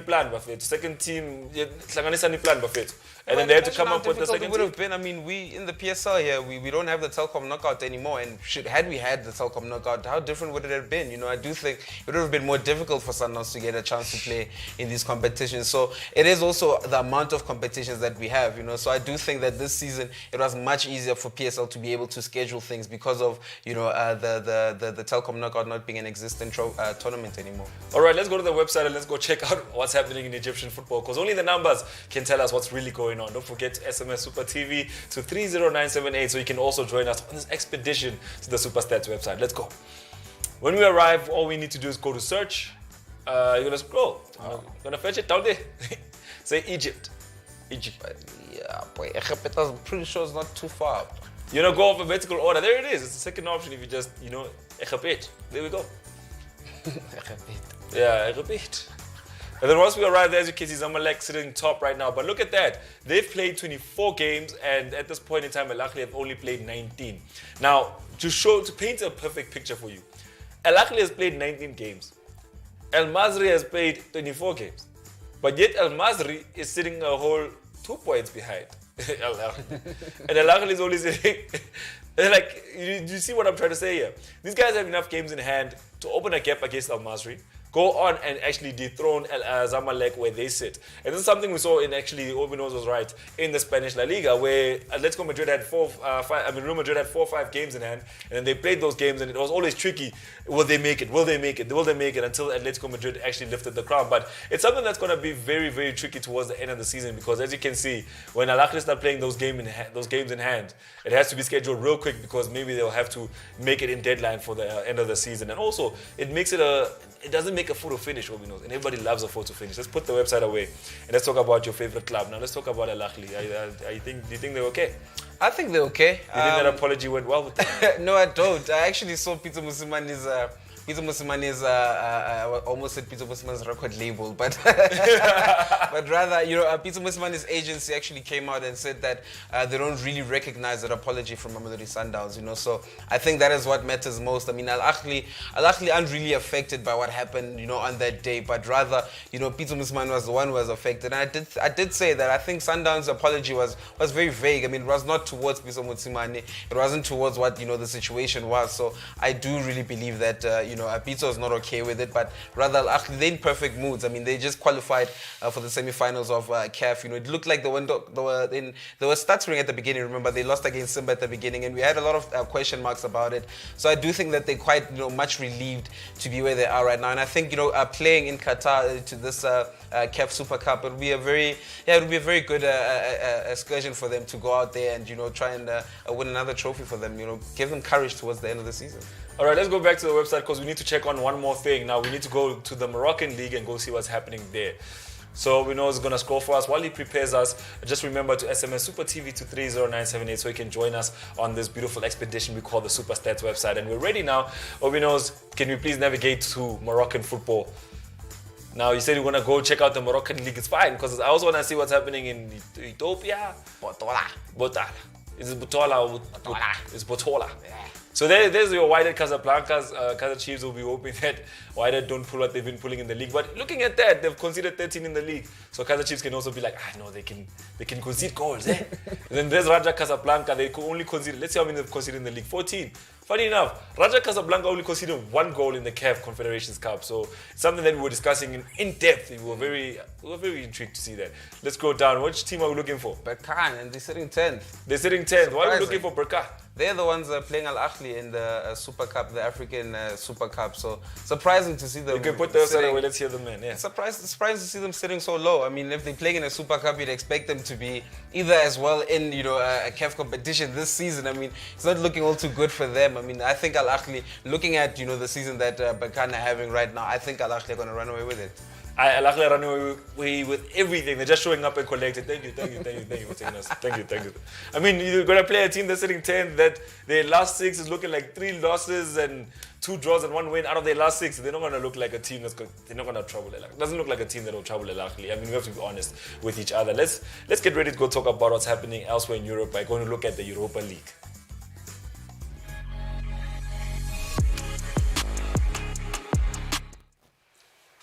A: plan buffet. Second team, plan buffet. And then they had to come up with the second team.
B: It would have been, we in the PSL here, we don't have the Telkom knockout anymore, and had we had the Telkom knockout, how different would it have been? I do think it would have been more difficult for Sundowns to get a chance to play in these competitions. So it is also the amount of competitions that we have, So I do think that this season it was much easier for PSL to be able to schedule things because of the Telkom knockout not being an existent tournament anymore.
A: All right, let's go to the website and let's go check out what's happening in Egyptian football, because only the numbers can tell us what's really going on. Don't forget to SMS Super TV to 30978 so you can also join us on this expedition to the Super Stats website. Let's go. When we arrive, all we need to do is go to search. You're gonna scroll. You're gonna fetch it down there. Say Egypt. Egypt.
B: Yeah, boy, I'm pretty sure it's not too far.
A: You're gonna go alphabetical order. There it is. It's the second option if you just, Egypt. There we go. Yeah, Egypt. And then once we arrive there, as you can see, Zamalek sitting top right now. But look at that. They've played 24 games, and at this point in time, Al Ahly have only played 19. Now, to paint a perfect picture for you, Al Ahly has played 19 games. Al Masry has played 24 games. But yet Al Masry is sitting a whole 2 points behind Al Ahly. And Al Ahly is only sitting... you see what I'm trying to say here? These guys have enough games in hand to open a gap against Al Masry, go on and actually dethrone Zamalek where they sit. And this is something we saw in actually, OB.KNOWS was right, in the Spanish La Liga, where Atletico Madrid had Real Madrid had 4 or 5 games in hand, and then they played those games, and it was always tricky. Will they make it? Will they make it? Will they make it? Until Atletico Madrid actually lifted the crown. But it's something that's going to be very, very tricky towards the end of the season, because as you can see, when Al Ahly start playing those games in hand, it has to be scheduled real quick, because maybe they'll have to make it in deadline for the end of the season. And also, it makes it doesn't make a photo finish, OB.KNOWS, and everybody loves a photo finish. Let's put the website away and let's talk about your favorite club. Now let's talk about Al Ahly. Do you think they're okay?
B: I think they're okay.
A: You think that apology went well with them?
B: No, I don't. I actually saw Peter Musimani's I almost said Peter Musimani's record label, but but rather, Peter Musimani's agency actually came out and said that they don't really recognize that apology from Mamelodi Sundowns. So I think that is what matters most. I mean, Al Ahly aren't really affected by what happened, on that day, but rather, Peter Musimani was the one who was affected. And I did say that I think Sundowns' apology was very vague. I mean, it was not towards Peter Musimani. It wasn't towards what the situation was. So I do really believe that Pizzo is not okay with it, but rather Al Ahly, they're in perfect moods. I mean, they just qualified for the semi-finals of CAF. It looked like they were stuttering at the beginning. Remember, they lost against Simba at the beginning, and we had a lot of question marks about it. So I do think that they're quite much relieved to be where they are right now. And I think playing in Qatar to this CAF Super Cup, it would be a very good excursion for them to go out there and try and win another trophy for them. Give them courage towards the end of the season.
A: All right, let's go back to the website, because we need to check on one more thing. Now we need to go to the Moroccan League and go see what's happening there. So we know it's going to scroll for us while he prepares us. Just remember to SMS Super TV to 30978 so you can join us on this beautiful expedition we call the Super Stats website. And we're ready now. OB.KNOWS, can we please navigate to Moroccan football? Now, you said you want to go check out the Moroccan League. It's fine, because I also want to see what's happening in Ethiopia. Botola. Is it Botola or Botola? It's Botola. Yeah. So there's your Wydad Casablanca's. Kaizer Chiefs will be hoping that Wydad don't pull what they've been pulling in the league. But looking at that, they've conceded 13 in the league. So Kaizer Chiefs can also be like, no, they can concede goals. And then there's Raja Casablanca. They only conceded, let's see how many they've conceded in the league, 14. Funny enough, Raja Casablanca only conceded 1 goal in the CAF Confederations Cup. So it's something that we were discussing in depth. We were very intrigued to see that. Let's go down. Which team are we looking for?
B: Berkane, and they're sitting 10th.
A: They're sitting 10th. Why are we looking for Berkane?
B: They're the ones playing Al Ahly in the Super Cup, the African Super Cup. So surprising to see them.
A: You can put those away. Let's hear them in. Yeah.
B: Surprised to see them sitting so low. I mean, if they're playing in a Super Cup, you'd expect them to be either as well in a CAF competition this season. I mean, it's not looking all too good for them. I mean, I think Al Ahly, looking at the season that Berkane are having right now, I think Al Ahly are going to run away with it.
A: Al Ahly are running away with everything. They're just showing up and collecting. Thank you for taking us. Thank you. I mean, you're going to play a team that's sitting 10th, that their last 6 is looking like 3 losses and 2 draws and 1 win out of their last 6. They're not going to look like a team they're not going to trouble Al Ahly. It doesn't look like a team that will trouble Al Ahly. I mean, we have to be honest with each other. Let's get ready to go talk about what's happening elsewhere in Europe by going to look at the Europa League.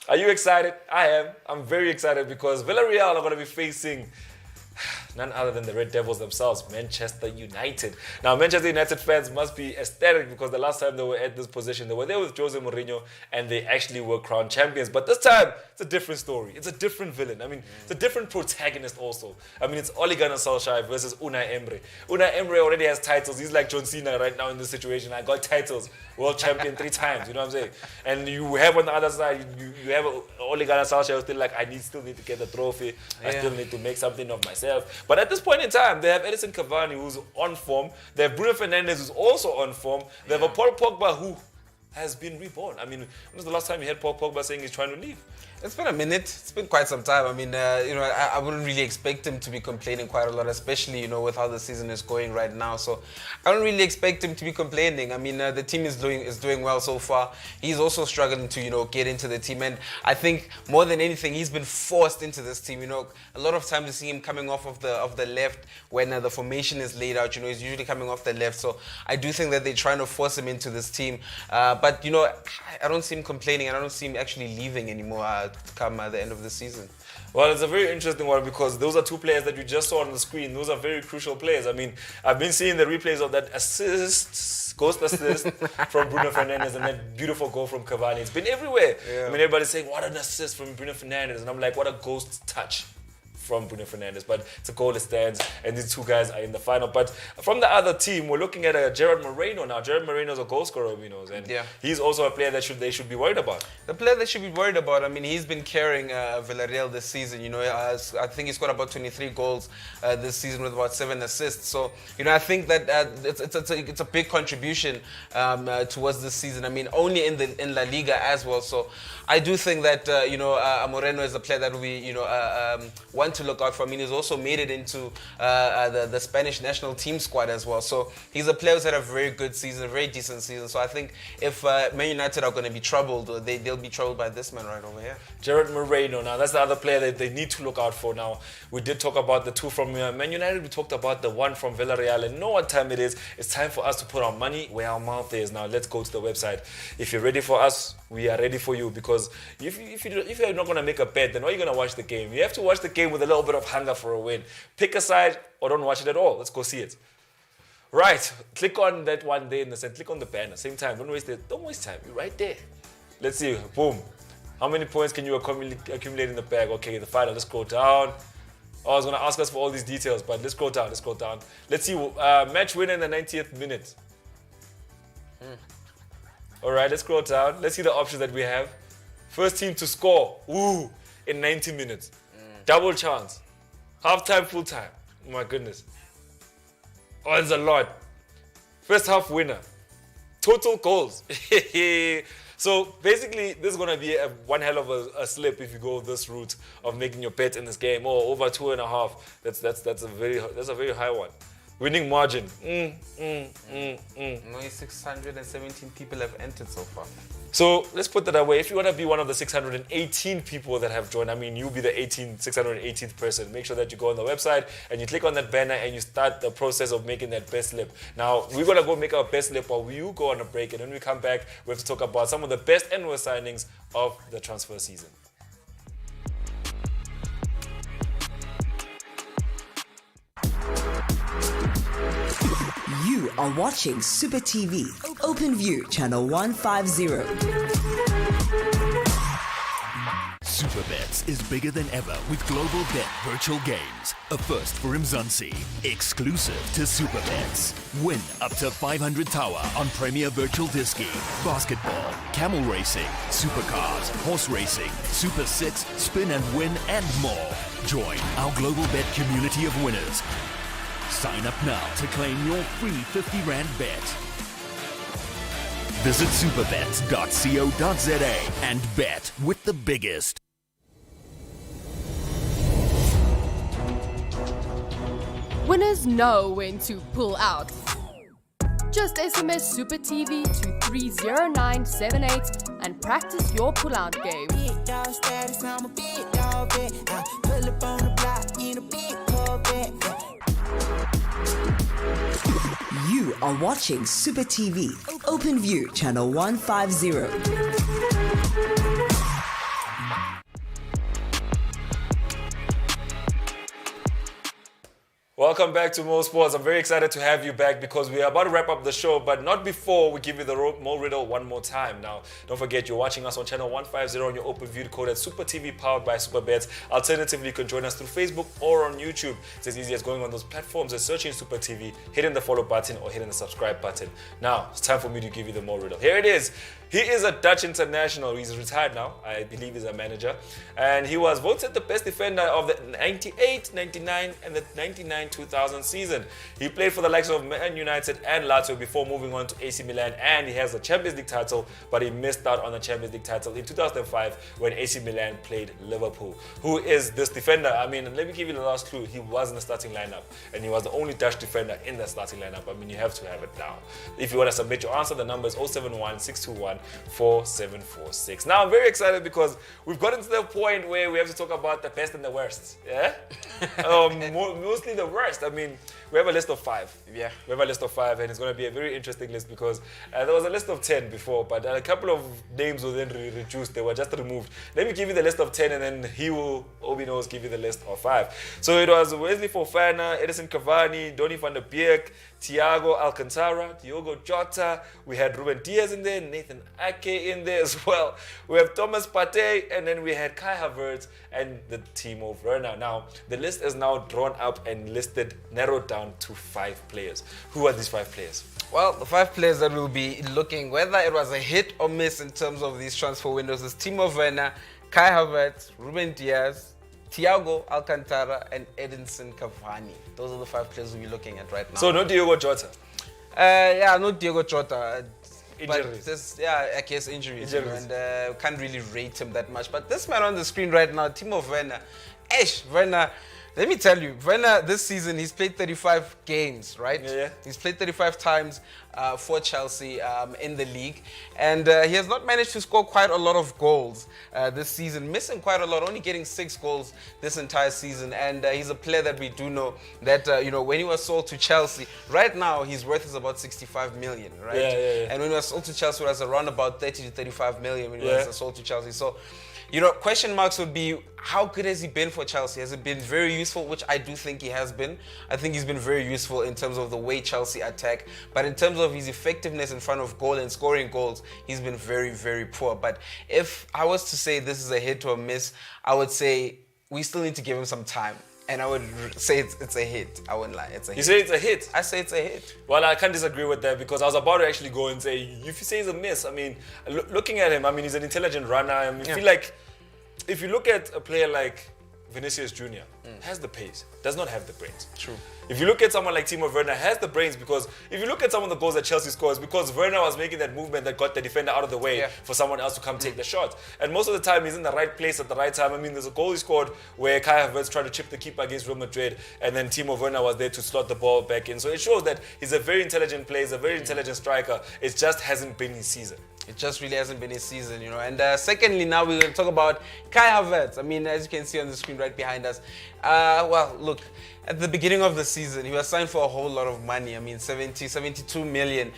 A: Are you excited? I am. I'm very excited, because Villarreal are going to be facing none other than the Red Devils themselves, Manchester United. Now, Manchester United fans must be ecstatic, because the last time they were at this position, they were there with Jose Mourinho, and they actually were crowned champions. But this time, it's a different story. It's a different villain. I mean, it's a different protagonist also. I mean, it's Ole Gunnar Solskjaer versus Unai Emery. Unai Emery already has titles. He's like John Cena right now in this situation. I got titles. World champion 3 times, you know what I'm saying? And you have on the other side, you have Ole Gunnar Solskjaer who's still like, I still need to get the trophy. I still need to make something of myself. But at this point in time, they have Edison Cavani, who's on form. They have Bruno Fernandes, who's also on form. They have a Paul Pogba, who has been reborn. I mean, when was the last time you heard Paul Pogba saying he's trying to leave?
B: It's been a minute. It's been quite some time. I mean, I wouldn't really expect him to be complaining quite a lot, especially, with how the season is going right now. So I don't really expect him to be complaining. I mean, the team is doing well so far. He's also struggling to, get into the team. And I think more than anything, he's been forced into this team. A lot of times you see him coming off of the left when the formation is laid out. He's usually coming off the left. So I do think that they're trying to force him into this team. But, I don't see him complaining, and I don't see him actually leaving anymore come the end of the season.
A: Well, it's a very interesting one because those are two players that you just saw on the screen. Those are very crucial players. I mean, I've been seeing the replays of that ghost assist from Bruno Fernandes and that beautiful goal from Cavani. It's been everywhere. Yeah. I mean, everybody's saying, what an assist from Bruno Fernandes. And I'm like, what a ghost touch from Bruno Fernandes. But it's a goal that stands, and these two guys are in the final. But from the other team, we're looking at Gerard Moreno now. Gerard Moreno is a goal scorer, and he's also a player that they should be worried about.
B: The player they should be worried about, I mean, he's been carrying Villarreal this season. I think he scored about 23 goals this season with about 7 assists. So, I think that it's a big contribution towards this season. I mean, only in La Liga as well. So, I do think that Moreno is a player that we want to look out for. I mean, he's also made it into the Spanish national team squad as well. So he's a player who's had a very good season, a very decent season. So I think if Man United are going to be troubled, they'll be troubled by this man right over here.
A: Gerard Moreno. Now that's the other player that they need to look out for. Now we did talk about the two from Man United. We talked about the one from Villarreal, and know what time it is. It's time for us to put our money where our mouth is. Now let's go to the website. If you're ready for us, we are ready for you, because if you're not going to make a bet, then why are you going to watch the game? You have to watch the game with a little bit of hunger for a win. Pick a side or don't watch it at all. Let's go see it. Right. Click on that one day in the center. Click on the banner. Same time. Don't waste it. Don't waste time. You're right there. Let's see. Boom. How many points can you accumulate in the bag? Okay, the final. Let's scroll down. I was going to ask us for all these details, but let's scroll down. Let's see. Match winner in the 90th minute. All right, let's scroll down. Let's see the options that we have. First team to score. Ooh, in 90 minutes. Double chance. Half time, full time. Oh my goodness. Oh, it's a lot. First half winner. Total goals. So basically, this is going to be one hell of a slip if you go this route of making your bet in this game. Oh, over 2.5. That's a very high one. Winning margin.
B: Only 617 people have entered so far.
A: So let's put that away. If you want to be one of the 618 people that have joined, I mean, you'll be the 618th person. Make sure that you go on the website and you click on that banner and you start the process of making that best slip. Now, we're going to go make our best slip while you go on a break. And when we come back, we have to talk about some of the best and worst signings of the transfer season.
C: You are watching Super TV, Open View, channel 150.
D: Superbets is bigger than ever with Global Bet Virtual Games. A first for Mzansi. Exclusive to Superbets. Win up to 500 tower on Premier Virtual Disky, basketball, camel racing, supercars, horse racing, Super 6, spin and win, and more. Join our Global Bet community of winners. Sign up now to claim your free 50 Rand bet. Visit superbets.co.za and bet with the biggest.
F: Winners know when to pull out. Just SMS Super TV to 30978 and practice your pull-out game.
G: Big dog status, I'm a big dog vet. I pull up on the block in a big Corvette.
C: You are watching Super TV, Open View, channel 150.
A: Welcome back to Mo Sports. I'm very excited to have you back because we are about to wrap up the show, but not before we give you the Mo riddle one more time. Now, don't forget, you're watching us on channel 150 on your open view code at Super TV, powered by Superbets. Alternatively, you can join us through Facebook or on YouTube. It's as easy as going on those platforms and searching Super TV, hitting the follow button or hitting the subscribe button. Now, it's time for me to give you the Mo riddle. Here it is. He is a Dutch international. He's retired now. I believe he's a manager. And he was voted the best defender of the 98, 99, and the 99-2000 season. He played for the likes of Man United and Lazio before moving on to AC Milan. And he has a Champions League title, but he missed out on the Champions League title in 2005 when AC Milan played Liverpool. Who is this defender? I mean, let me give you the last clue. He was in the starting lineup. And he was the only Dutch defender in the starting lineup. I mean, you have to have it now. If you want to submit your answer, the number is 071 621 4746. Now I'm very excited because we've gotten to the point where we have to talk about the best and the worst. Yeah, mostly the worst. I mean, we have a list of 5.
B: Yeah.
A: We have a list of 5, and it's going to be a very interesting list because there was a list of 10 before, but a couple of names were then reduced. They were just removed. Let me give you the list of 10, and then he will, Obi knows, give you the list of 5. So it was Wesley Fofana, Edison Cavani, Donny van der Beek, Thiago Alcantara, Diogo Jota. We had Ruben Diaz in there, Nathan Ake in there as well. We have Thomas Partey, and then we had Kai Havertz and the Timo Werner. Now, the list is now drawn up and listed, narrowed down to 5 players. Who are these 5 players?
B: Well, the 5 players that will be looking, whether it was a hit or miss in terms of these transfer windows, is Timo Werner, Kai Havertz, Ruben Diaz, Thiago Alcantara, and Edinson Cavani. Those are the 5 players we'll be looking at right now.
A: So no Diogo Jota?
B: Yeah, not Diogo Jota.
A: Injuries.
B: But this, yeah, I guess injuries. You know, and can't really rate him that much. But this man on the screen right now, Timo Werner. Werner, let me tell you, Werner this season, he's played 35 games, right?
A: Yeah.
B: He's played 35 times for Chelsea in the league. And he has not managed to score quite a lot of goals this season, missing quite a lot, only getting 6 goals this entire season. And he's a player that we do know that, when he was sold to Chelsea, right now his worth is about 65 million, right?
A: Yeah.
B: And when he was sold to Chelsea, it was around about 30 to 35 million when he was sold to Chelsea. So, question marks would be, how good has he been for Chelsea? Has it been very useful, which I do think he has been. I think he's been very useful in terms of the way Chelsea attack. But in terms of his effectiveness in front of goal and scoring goals, he's been very, very poor. But if I was to say this is a hit or a miss, I would say we still need to give him some time. And I would say it's a hit. I wouldn't lie. It's a hit.
A: You say it's a hit?
B: I say it's a hit.
A: Well, I can't disagree with that because I was about to actually go and say, if you say it's a miss, I mean, looking at him, I mean, he's an intelligent runner. I mean, I feel like if you look at a player like Vinicius Jr., has the pace, does not have the brains.
B: True.
A: If you look at someone like Timo Werner, has the brains, because if you look at some of the goals that Chelsea scores, because Werner was making that movement that got the defender out of the way for someone else to come take the shot. And most of the time, he's in the right place at the right time. I mean, there's a goal he scored where Kai Havertz tried to chip the keeper against Real Madrid, and then Timo Werner was there to slot the ball back in. So it shows that he's a very intelligent player, he's a very intelligent striker. It just hasn't been his season.
B: It just really hasn't been his season, And secondly, now we're going to talk about Kai Havertz. I mean, as you can see on the screen right behind us. Well, look, at the beginning of the season, he was signed for a whole lot of money. I mean, 72 million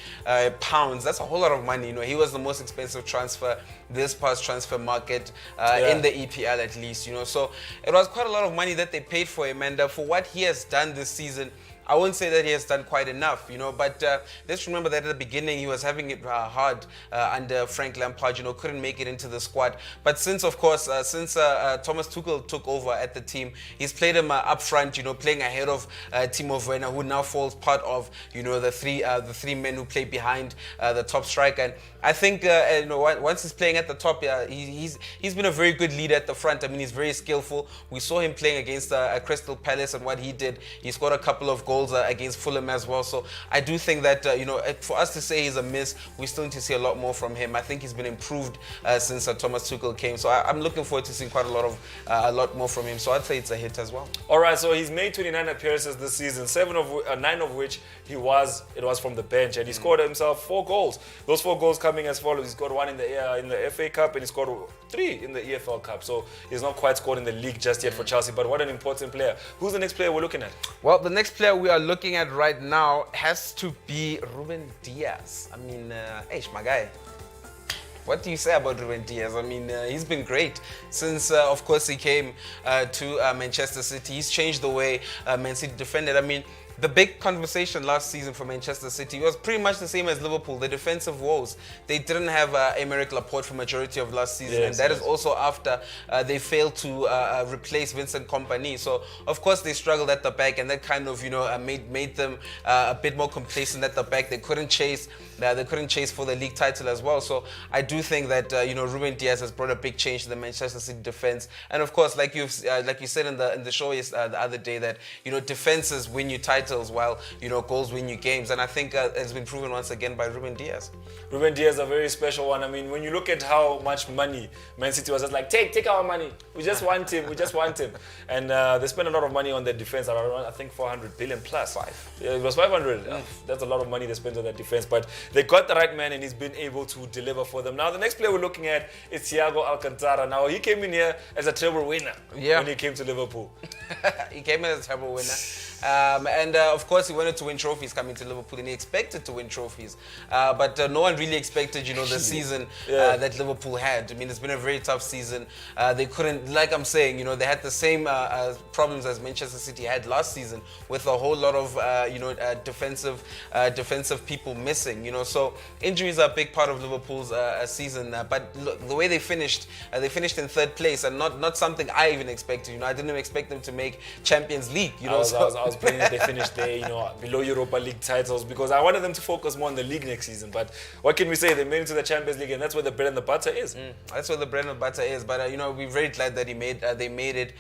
B: pounds. That's a whole lot of money. He was the most expensive transfer this past transfer market in the EPL at least. So it was quite a lot of money that they paid for him. And for what he has done this season, I wouldn't say that he has done quite enough, but let's remember that at the beginning he was having it hard under Frank Lampard, couldn't make it into the squad. But since Thomas Tuchel took over at the team, he's played him up front, playing ahead of Timo Werner, who now falls part of, the three men who play behind the top striker. And I think, once he's playing at the top, he's been a very good leader at the front. I mean, he's very skillful. We saw him playing against Crystal Palace, and what he did, he scored a couple of goals against Fulham as well. So I do think that, for us to say he's a miss, we still need to see a lot more from him. I think he's been improved since Thomas Tuchel came. So I'm looking forward to seeing quite a lot more from him. So I'd say it's a hit as well.
A: All right, so he's made 29 appearances this season, 9 of which it was from the bench, and he scored himself 4 goals. Those 4 goals coming as follows: he scored 1 in the FA Cup, and he scored 3 in the EFL Cup. So he's not quite scored in the league just yet for Chelsea, but what an important player. Who's the next player we're looking at?
B: Well, the next player we are looking at right now has to be Ruben Diaz. I mean, my guy. What do you say about Ruben Diaz? I mean, he's been great since, of course, he came to Manchester City. He's changed the way Man City defended. I mean, the big conversation last season for Manchester City was pretty much the same as Liverpool, the defensive woes. They didn't have Aymeric Laporte for majority of last season, and that is also after they failed to replace Vincent Kompany. So, of course, they struggled at the back, and that kind of, made them a bit more complacent at the back. They couldn't chase for the league title as well. So I do think that Ruben Diaz has brought a big change to the Manchester City defense. And of course, like you said in the show the other day, that defenses win you titles. titles while, goals win you games. And I think it's been proven once again by Ruben Diaz.
A: Ruben Diaz is a very special one. I mean, when you look at how much money Man City was just like, take our money. We just want him. We just want him. And they spent a lot of money on their defense, around, I think, 400 billion plus. Yeah, it was 500. That's a lot of money they spent on their defense. But they got the right man, and he's been able to deliver for them. Now, the next player we're looking at is Thiago Alcantara. Now, he came in here as a treble winner when he came to Liverpool.
B: He came in as a treble winner. Of course, he wanted to win trophies coming to Liverpool, and he expected to win trophies. But no one really expected, the season that Liverpool had. I mean, it's been a very tough season. They couldn't, like I'm saying, they had the same problems as Manchester City had last season, with a whole lot of, defensive people missing. So injuries are a big part of Liverpool's season. But look, the way they finished in third place, and not something I even expected. I didn't even expect them to make Champions League.
A: I was praying that they finished there, below Europa League titles, because I wanted them to focus more on the league next season. But what can we say? They made it to the Champions League, and that's where the bread and the butter is.
B: That's where the bread and butter is. But we're very glad that they made it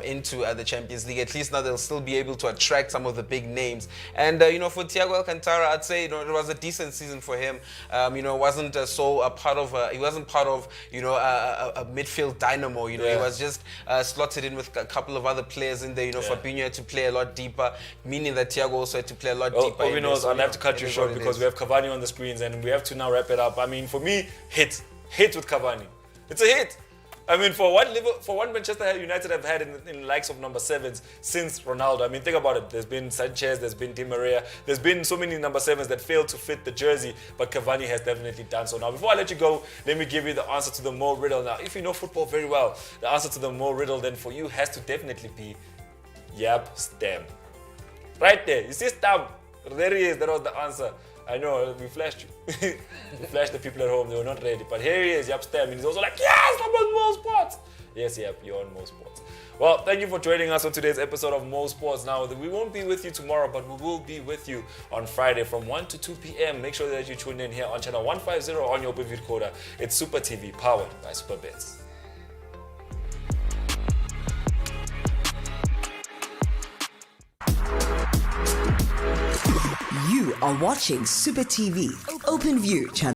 B: into the Champions League. At least now they'll still be able to attract some of the big names. And for Thiago Alcantara, I'd say it was a decent season for him. Wasn't he wasn't part of a midfield dynamo. He was just slotted in with a couple of other players in there. Fabinho had to play a lot deeper, meaning that Thiago also had to play a lot deeper.
A: OB knows, I'll have to cut you short because we have Cavani on the screens and we have to now wrap it up. I mean, for me, hit with Cavani. It's a hit. I mean, for what Manchester United have had in the likes of number 7s since Ronaldo. I mean, think about it. There's been Sanchez, there's been Di Maria, there's been so many number 7s that failed to fit the jersey, but Cavani has definitely done so. Now, before I let you go, let me give you the answer to the Mo riddle. Now, if you know football very well, the answer to the Mo riddle then for you has to definitely be Yap Stam. Right there. You see Stam? There he is. That was the answer. I know, we flashed you. We flashed the people at home. They were not ready. But here he is, Yap Stam. And he's also like, yes, I'm on Mo Sports. Yes, Yap, you're on Mo Sports. Well, thank you for joining us on today's episode of Mo Sports. Now, we won't be with you tomorrow, but we will be with you on Friday from 1 to 2 p.m. Make sure that you tune in here on channel 150 on your OpenView decoder. It's Super TV, powered by SuperBets.
C: You are watching Super TV, OpenView channel.